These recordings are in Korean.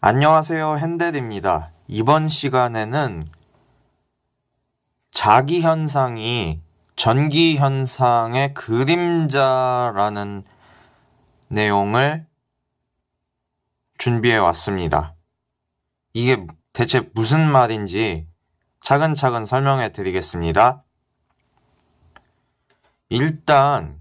안녕하세요, 핸델입니다. 이번 시간에는 자기현상이 전기현상의 그림자라는 내용을 준비해 왔습니다. 이게 대체 무슨 말인지 차근차근 설명해 드리겠습니다. 일단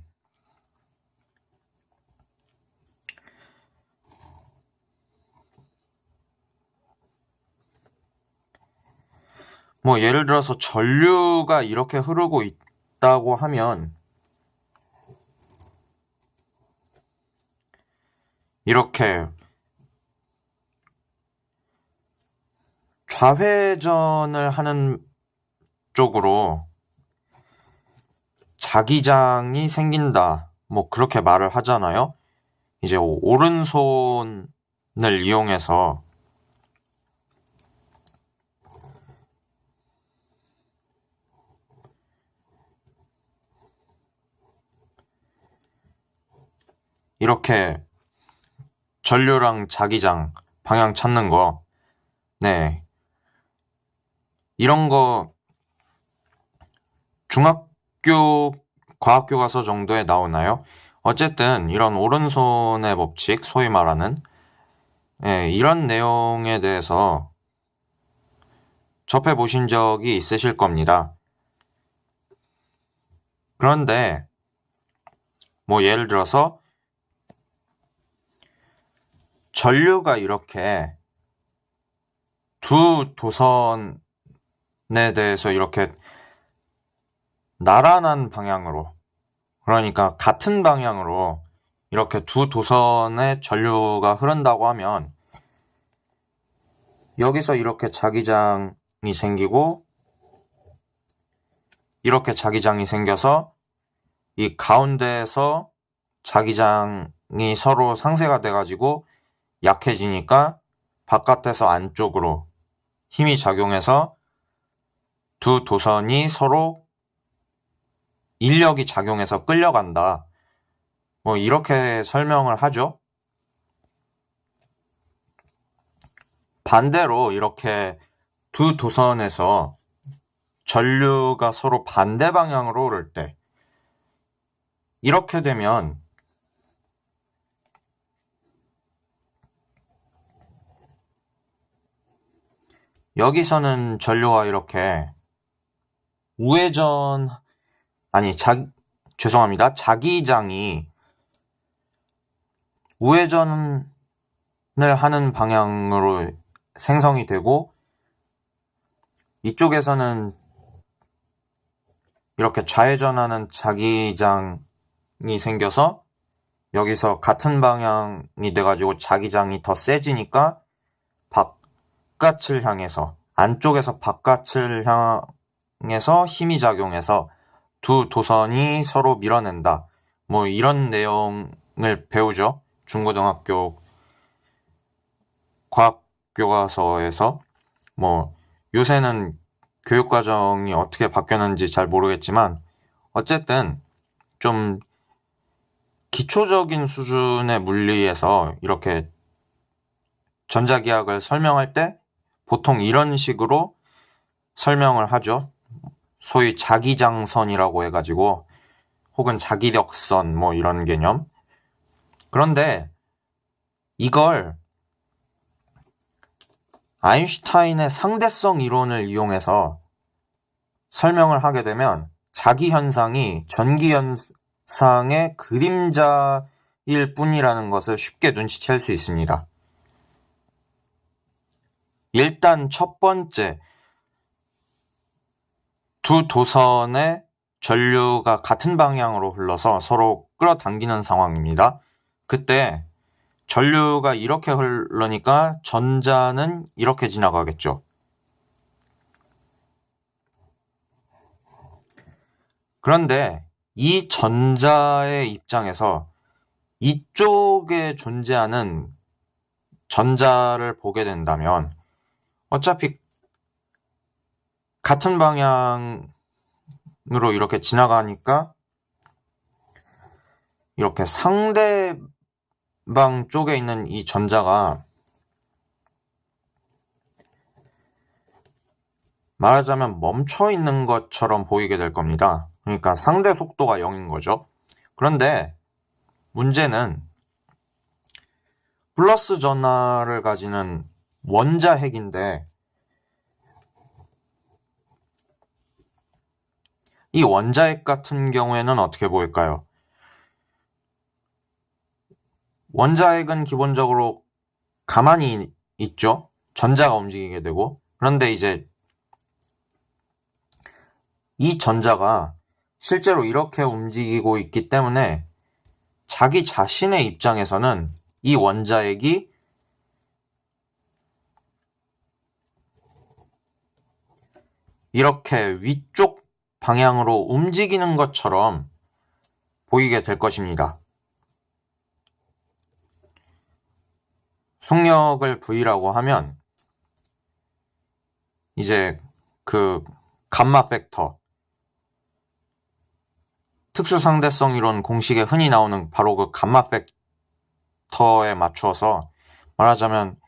예를 들어서 전류가 이렇게 흐르고 있다고 하면 이렇게 좌회전을 하는 쪽으로 자기장이 생긴다. 그렇게 말을 하잖아요. 이제 오른손을 이용해서 이렇게 전류랑 자기장 방향 찾는 거, 네, 이런 거 중학교 과학교과서 정도에 나오나요? 어쨌든 이런 오른손의 법칙, 소위 말하는 이런 내용에 대해서 접해보신 적이 있으실 겁니다. 그런데 예를 들어서 전류가 이렇게 두 도선에 대해서 이렇게 나란한 방향으로, 그러니까 같은 방향으로 이렇게 두 도선의 전류가 흐른다고 하면 여기서 이렇게 자기장이 생기고 이렇게 자기장이 생겨서 이 가운데에서 자기장이 서로 상쇄가 돼가지고 약해지니까 바깥에서 안쪽으로 힘이 작용해서 두 도선이 서로 인력이 작용해서 끌려간다. 이렇게 설명을 하죠. 반대로 이렇게 두 도선에서 전류가 서로 반대 방향으로 흐를 때 이렇게 되면 여기서는 전류가 이렇게 자기장이 우회전을 하는 방향으로 생성이 되고 이쪽에서는 이렇게 좌회전하는 자기장이 생겨서 여기서 같은 방향이 돼가지고 자기장이 더 세지니까 바깥을 향해서, 안쪽에서 바깥을 향해서 힘이 작용해서 두 도선이 서로 밀어낸다. 이런 내용을 배우죠. 중고등학교 과학교과서에서. 요새는 교육과정이 어떻게 바뀌었는지 잘 모르겠지만 어쨌든 좀 기초적인 수준의 물리에서 이렇게 전자기학을 설명할 때 보통 이런 식으로 설명을 하죠. 소위 자기장선이라고 해가지고, 혹은 자기력선 이런 개념. 그런데 이걸 아인슈타인의 상대성 이론을 이용해서 설명을 하게 되면 자기현상이 전기현상의 그림자일 뿐이라는 것을 쉽게 눈치챌 수 있습니다. 일단 첫 번째, 두 도선의 전류가 같은 방향으로 흘러서 서로 끌어당기는 상황입니다. 그때 전류가 이렇게 흐르니까 전자는 이렇게 지나가겠죠. 그런데 이 전자의 입장에서 이쪽에 존재하는 전자를 보게 된다면 어차피 같은 방향으로 이렇게 지나가니까 이렇게 상대방 쪽에 있는 이 전자가 말하자면 멈춰 있는 것처럼 보이게 될 겁니다. 그러니까 상대 속도가 0인 거죠. 그런데 문제는 플러스 전하를 가지는 원자핵인데 이 원자핵 같은 경우에는 어떻게 보일까요? 원자핵은 기본적으로 가만히 있죠. 전자가 움직이게 되고. 그런데 이제 이 전자가 실제로 이렇게 움직이고 있기 때문에 자기 자신의 입장에서는 이 원자핵이 이렇게 위쪽 방향으로 움직이는 것처럼 보이게 될 것입니다. 속력을 V라고 하면 이제 그 감마 팩터, 특수상대성 이론 공식에 흔히 나오는 바로 그 감마 팩터에 맞추어서 말하자면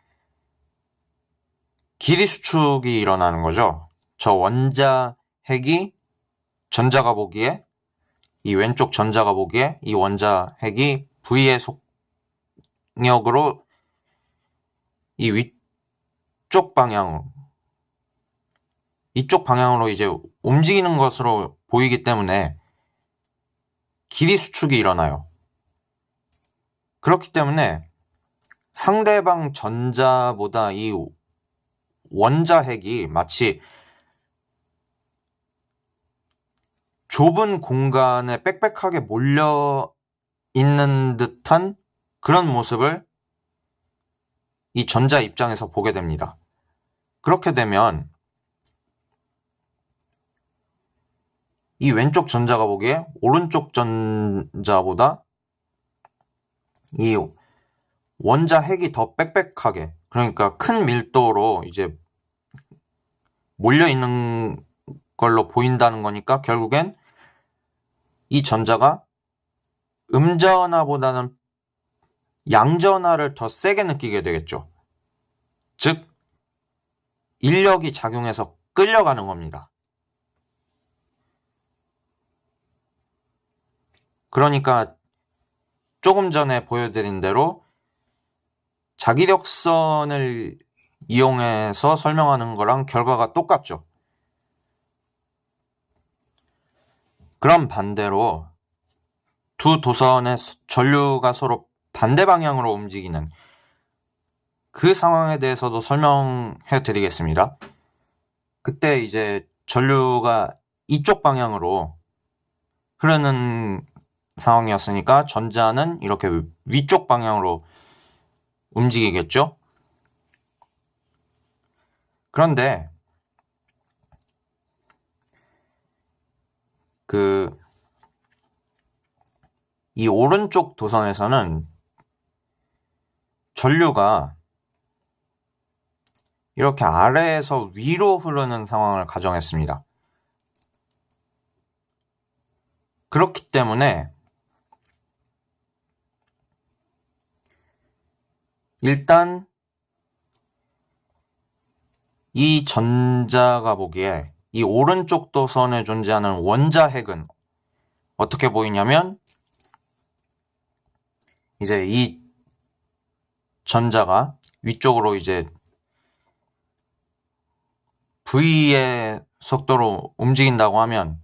길이 수축이 일어나는 거죠. 저 원자핵이 전자가 보기에, 이 왼쪽 전자가 보기에 이 원자핵이 V의 속력으로 이 위쪽 방향으로, 이쪽 방향으로 이제 움직이는 것으로 보이기 때문에 길이 수축이 일어나요. 그렇기 때문에 상대방 전자보다 이 원자핵이 마치 좁은 공간에 빽빽하게 몰려 있는 듯한 그런 모습을 이 전자 입장에서 보게 됩니다. 그렇게 되면 이 왼쪽 전자가 보기에 오른쪽 전자보다 이 원자핵이 더 빽빽하게, 그러니까 큰 밀도로 이제 몰려 있는 걸로 보인다는 거니까 결국엔 이 전자가 음전하보다는 양전하를 더 세게 느끼게 되겠죠. 즉 인력이 작용해서 끌려가는 겁니다. 그러니까 조금 전에 보여드린 대로 자기력선을 이용해서 설명하는 거랑 결과가 똑같죠. 그럼 반대로 두 도선의 전류가 서로 반대 방향으로 움직이는 그 상황에 대해서도 설명해 드리겠습니다. 그때 이제 전류가 이쪽 방향으로 흐르는 상황이었으니까 전자는 이렇게 위쪽 방향으로 움직이겠죠? 그런데 이 오른쪽 도선에서는 전류가 이렇게 아래에서 위로 흐르는 상황을 가정했습니다. 그렇기 때문에 일단 이 전자가 보기에 이 오른쪽 도선에 존재하는 원자핵은 어떻게 보이냐면 이제 이 전자가 위쪽으로 이제 V의 속도로 움직인다고 하면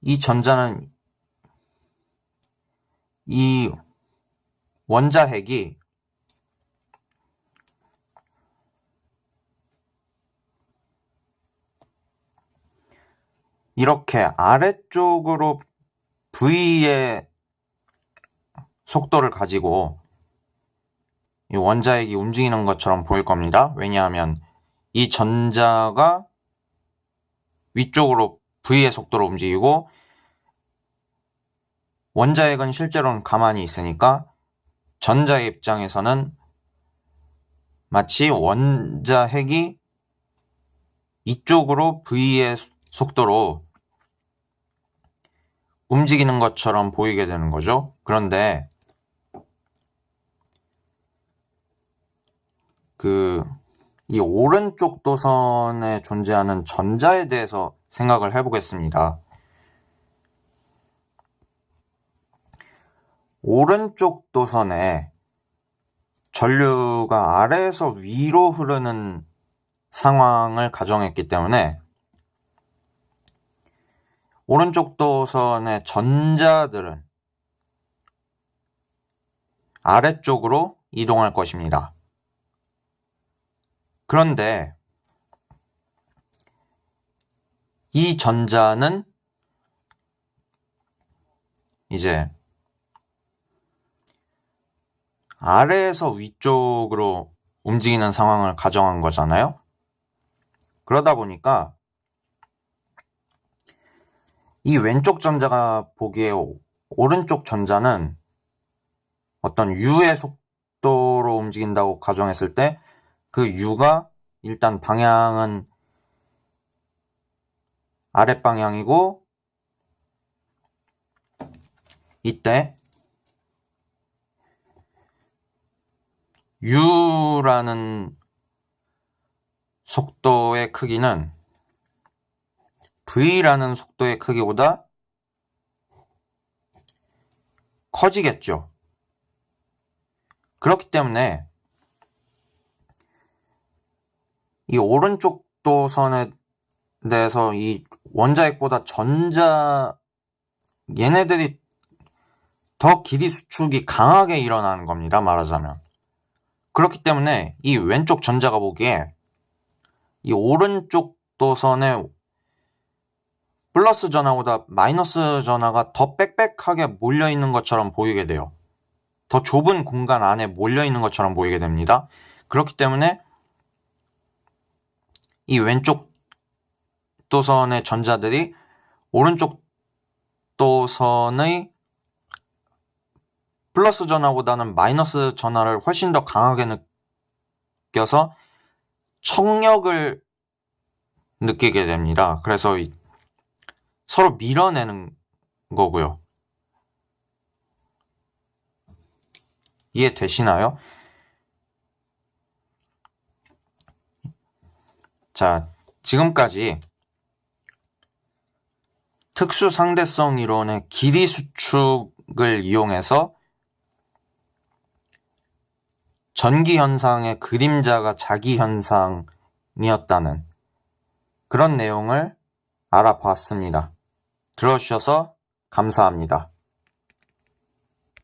이 전자는 이 원자핵이 이렇게 아래쪽으로 V의 속도를 가지고 이 원자핵이 움직이는 것처럼 보일 겁니다. 왜냐하면 이 전자가 위쪽으로 V의 속도로 움직이고 원자핵은 실제로는 가만히 있으니까 전자의 입장에서는 마치 원자핵이 이쪽으로 V의 속도로 움직이는 것처럼 보이게 되는 거죠. 그런데 이 오른쪽 도선에 존재하는 전자에 대해서 생각을 해보겠습니다. 오른쪽 도선에 전류가 아래에서 위로 흐르는 상황을 가정했기 때문에 오른쪽 도선의 전자들은 아래쪽으로 이동할 것입니다. 그런데 이 전자는 이제 아래에서 위쪽으로 움직이는 상황을 가정한 거잖아요. 그러다 보니까 이 왼쪽 전자가 보기에 오른쪽 전자는 어떤 u의 속도로 움직인다고 가정했을 때 그 u가 일단 방향은 아랫방향이고 이때 u라는 속도의 크기는 v라는 속도의 크기보다 커지겠죠. 그렇기 때문에 이 오른쪽 도선에 대해서 이 원자핵보다 얘네들이 더 길이 수축이 강하게 일어나는 겁니다. 말하자면. 그렇기 때문에 이 왼쪽 전자가 보기에 이 오른쪽 도선에 플러스 전하보다 마이너스 전하가 더 빽빽하게 몰려있는 것처럼 보이게 돼요. 더 좁은 공간 안에 몰려있는 것처럼 보이게 됩니다. 그렇기 때문에 이 왼쪽 도선의 전자들이 오른쪽 도선의 플러스 전하보다는 마이너스 전하를 훨씬 더 강하게 느껴서 청력을 느끼게 됩니다. 그래서 서로 밀어내는 거고요. 이해되시나요? 자, 지금까지 특수 상대성 이론의 길이 수축을 이용해서 전기 현상의 그림자가 자기 현상이었다는 그런 내용을 알아보았습니다. 들어주셔서 감사합니다.